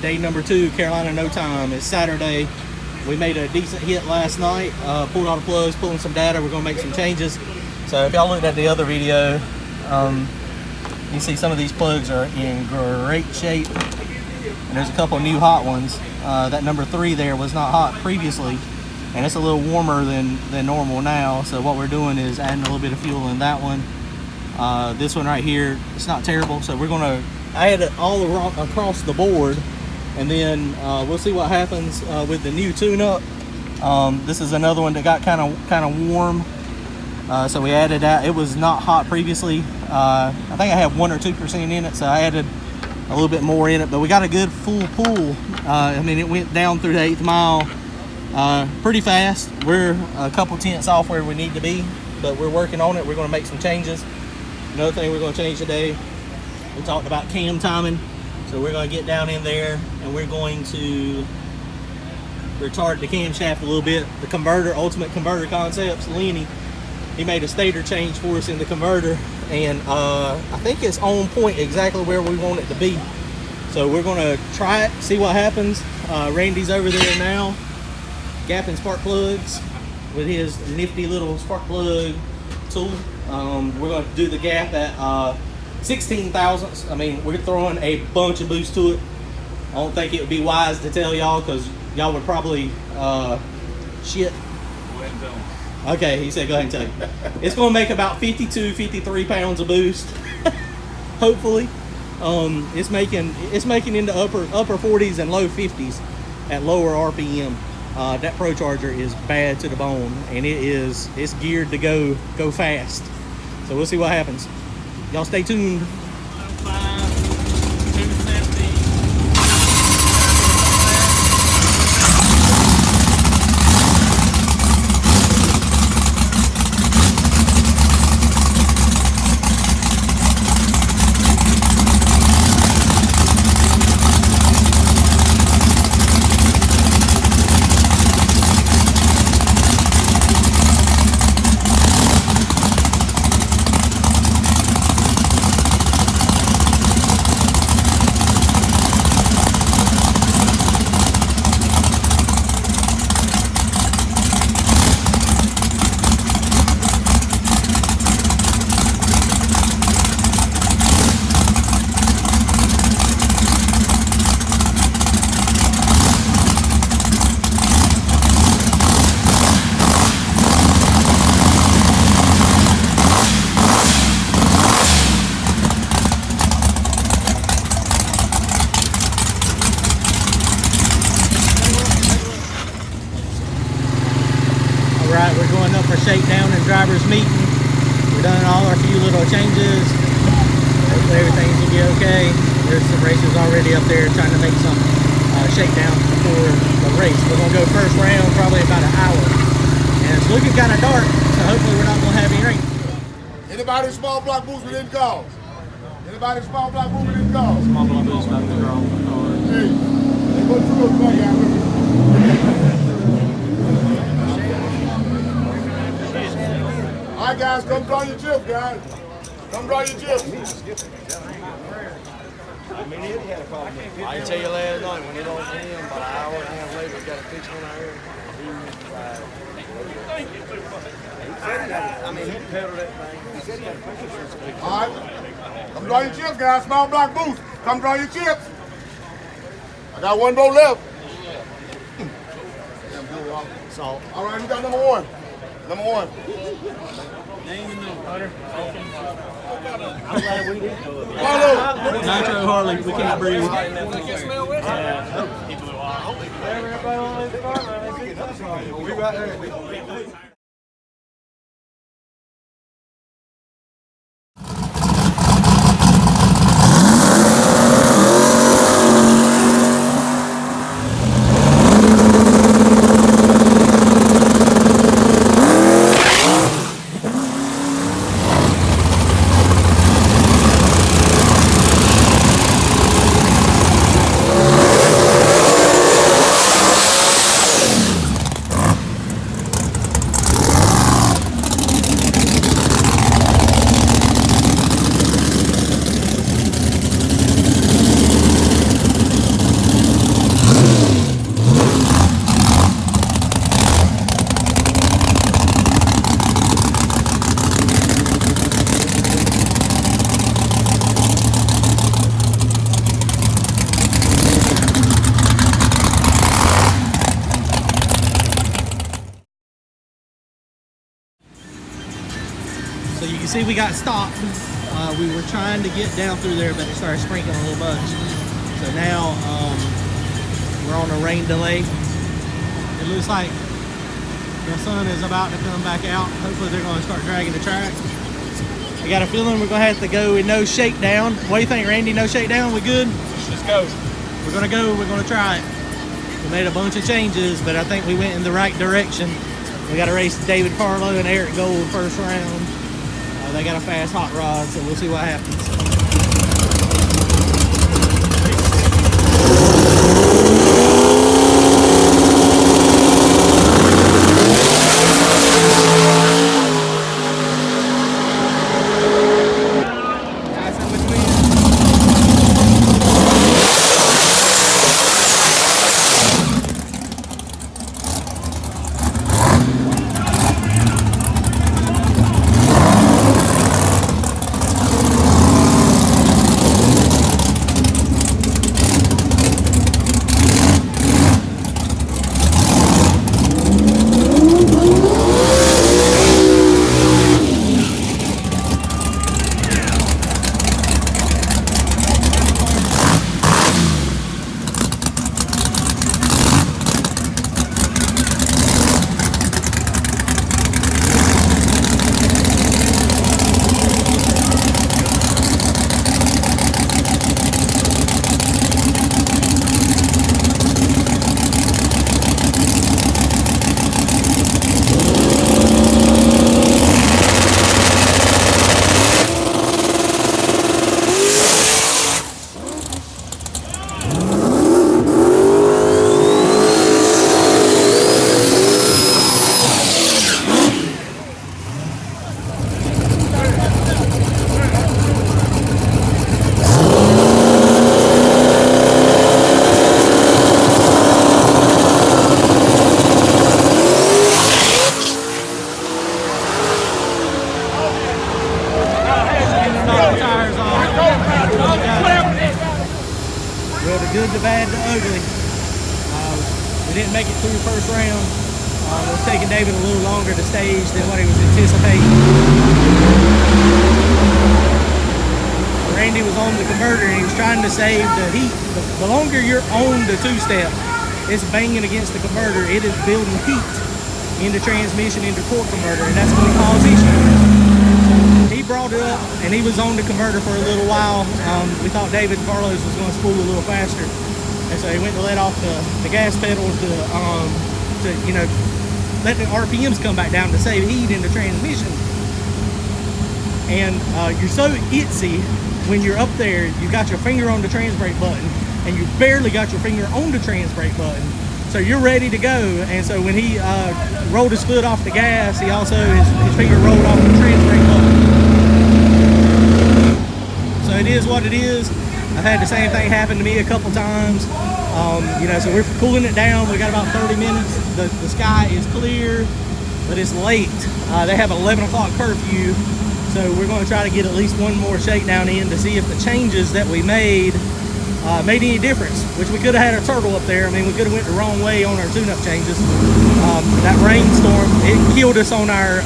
day number 2, Carolina No Time. It's Saturday. We made a decent hit last night. Pulled all the plugs, pulling some data. We're gonna make some changes. So if y'all looked at the other video, you see some of these plugs are in great shape. And there's a couple new hot ones. That number 3 there was not hot previously, and it's a little warmer than normal now. So what we're doing is adding a little bit of fuel in that one. This one right here, it's not terrible. So we're gonna add it all across the board, and then we'll see what happens with the new tune-up. This is another one that got kind of warm. So we added that. It was not hot previously. I think I had 1 or 2% in it, so I added a little bit more in it, but we got a good full pull. I mean, it went down through the 8th mile pretty fast. We're a couple tenths off where we need to be, but we're working on it. We're going to make some changes. Another thing we're going to change today, we talked about cam timing, so we're going to get down in there and we're going to retard the camshaft a little bit. The converter, Ultimate Converter Concepts, Lenny, he made a stator change for us in the converter, and I think it's on point exactly where we want it to be. So we're going to try it, see what happens. Randy's over there now gapping spark plugs with his nifty little spark plug tool. We're going to do the gap at 16 thousandths. I mean, we're throwing a bunch of boost to it. I don't think it would be wise to tell y'all, because y'all would probably shit. Okay, he said go ahead and tell you. It's going to make about 52, 53 pounds of boost. Hopefully. It's making into upper 40s and low 50s at lower RPM. That Procharger is bad to the bone, and it's geared to go fast. So we'll see what happens. Y'all stay tuned. 105, 270. We're going up for shakedown and drivers meeting. We've done all our few little changes. Hopefully everything will be okay. There's some racers already up there trying to make some shakedowns before the race. We're going to go first round probably about an hour. And it's looking kind of dark, so hopefully we're not going to have any rain. Anybody small block boost within calls? Anybody small block boost within calls? Small block boost not the girl. Hey, they go through those back out with you. All right, guys, come draw your chips, guys. Come draw your chips. I mean, he had a problem. I didn't tell you last night when it on him, about an hour and a half later, we got a fix on our air. I mean, he pedaled that thing. He said he had a picture. All right, come draw your chips, guys. Small block boost. Come draw your chips. I got one row left. Salt. All right, we got number one. Number one. Name and number, Butter. I'm glad we didn't do it. Nitro Harley, we can't breathe. We right there. see we got stopped. We were trying to get down through there, but it started sprinkling a little bunch. So now we're on a rain delay. It looks like the sun is about to come back out. Hopefully they're going to start dragging the track. I got a feeling we're going to have to go with no shakedown. What do you think, Randy? No shakedown? We good? Let's go. We're going to go. We're going to try it. We made a bunch of changes, but I think we went in the right direction. We got to race David Farlow and Eric Gold first round. They got a fast hot rod, so we'll see what happens. Good, the bad, the ugly. We didn't make it through the first round. It was taking David a little longer to stage than what he was anticipating. Randy was on the converter and he was trying to save the heat. The longer you're on the two-step, it's banging against the converter. It is building heat in the transmission, in the torque converter, and that's going to cause issues. He brought it up and he was on the converter for a little while. We thought David Farlow's was going to spool a little faster, and so he went to let off the gas pedal to you know, let the RPMs come back down to save heat in the transmission. And you're so itsy when you're up there. You got your finger on the trans brake button and you barely got your finger on the trans brake button, so you're ready to go. And so when he rolled his foot off the gas, he also his finger rolled off the trans brake button. So it is what it is. I've had the same thing happen to me a couple times. You know, so we're cooling it down. We got about 30 minutes. The sky is clear, but it's late. They have an 11 o'clock curfew, so we're going to try to get at least one more shakedown in to see if the changes that we made any difference. Which we could have had a turtle up there. I mean, we could have went the wrong way on our tune-up changes. That rainstorm, it killed us on our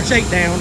shakedown.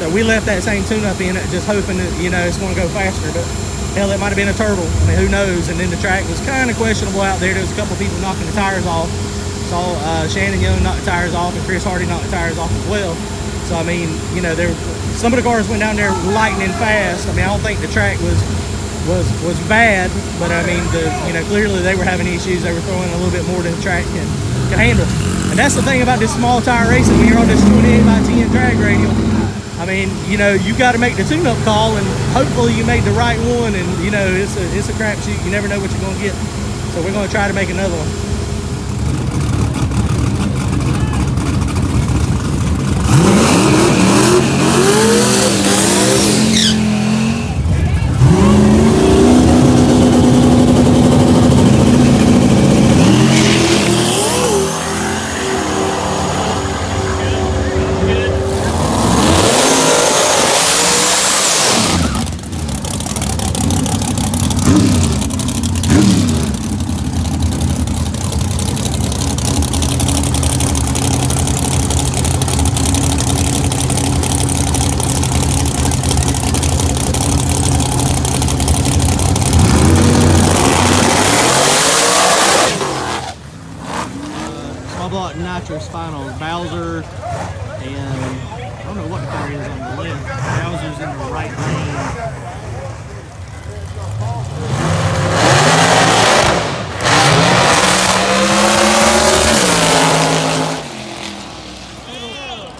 So we left that same tune-up in it, just hoping that, you know, it's going to go faster. But hell, it might have been a turtle. I mean, who knows? And then the track was kind of questionable out there. There was a couple people knocking the tires off. Saw Shannon Young knock the tires off, and Chris Hardy knocked the tires off as well. So I mean, you know, some of the cars went down there lightning fast. I mean, I don't think the track was bad, but I mean, you know, clearly they were having issues. They were throwing a little bit more than the track can handle. And that's the thing about this small tire racing when you're on this 28x10 drag radial. I mean, you know, you got to make the tune-up call, and hopefully you made the right one. And you know, it's a crapshoot. You never know what you're going to get. So we're going to try to make another one. block nitrous finals. Bowser and I don't know what the car is on the left. Bowser's in the right lane.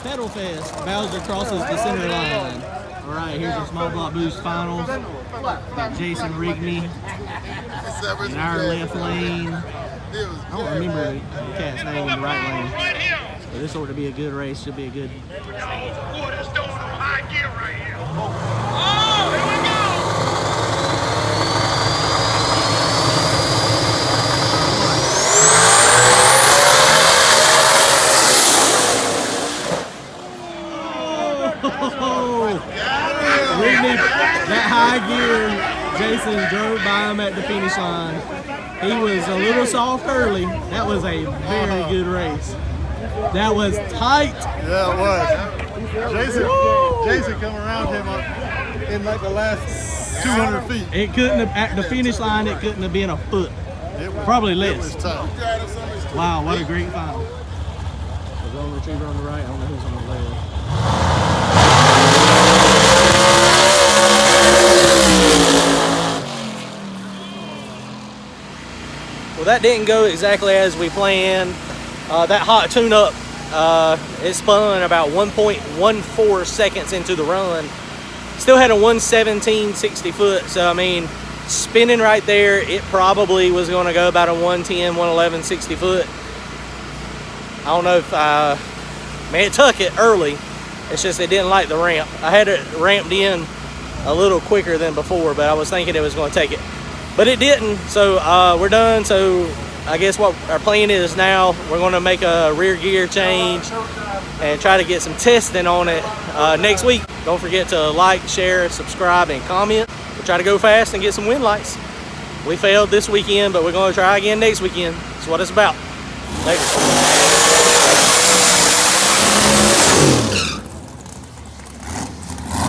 Pedal Fest. Bowser crosses the center line. All right, here's the small block boost finals. Got Jason Rigney in our left lane. I don't remember the cat's name in the right lane. But this ought to be a good race. Should be a good. Rigney, that high gear, Jason drove by him at the finish line. He was a little soft early. That was a very good race. That was tight. Yeah, it was. Jason come around him in like the last 200 feet. It couldn't have, at the finish line, it couldn't have been a foot. Probably less. It was tough. Wow, what a great final. The golden retriever on the right, I don't know who's on the left. Well, that didn't go exactly as we planned. That hot tune-up, it spun about 1.14 seconds into the run. Still had a 117.60 foot, so I mean, spinning right there, it probably was going to go about a 110, 111.60 foot. I don't know if, man, it took it early. It's just it didn't like the ramp. I had it ramped in a little quicker than before, but I was thinking it was going to take it. But it didn't, so we're done. So I guess what our plan is now, we're going to make a rear gear change and try to get some testing on it next week. Don't forget to like, share, subscribe, and comment. We'll try to go fast and get some wind lights. We failed this weekend, but we're going to try again next weekend. That's what it's about. Later.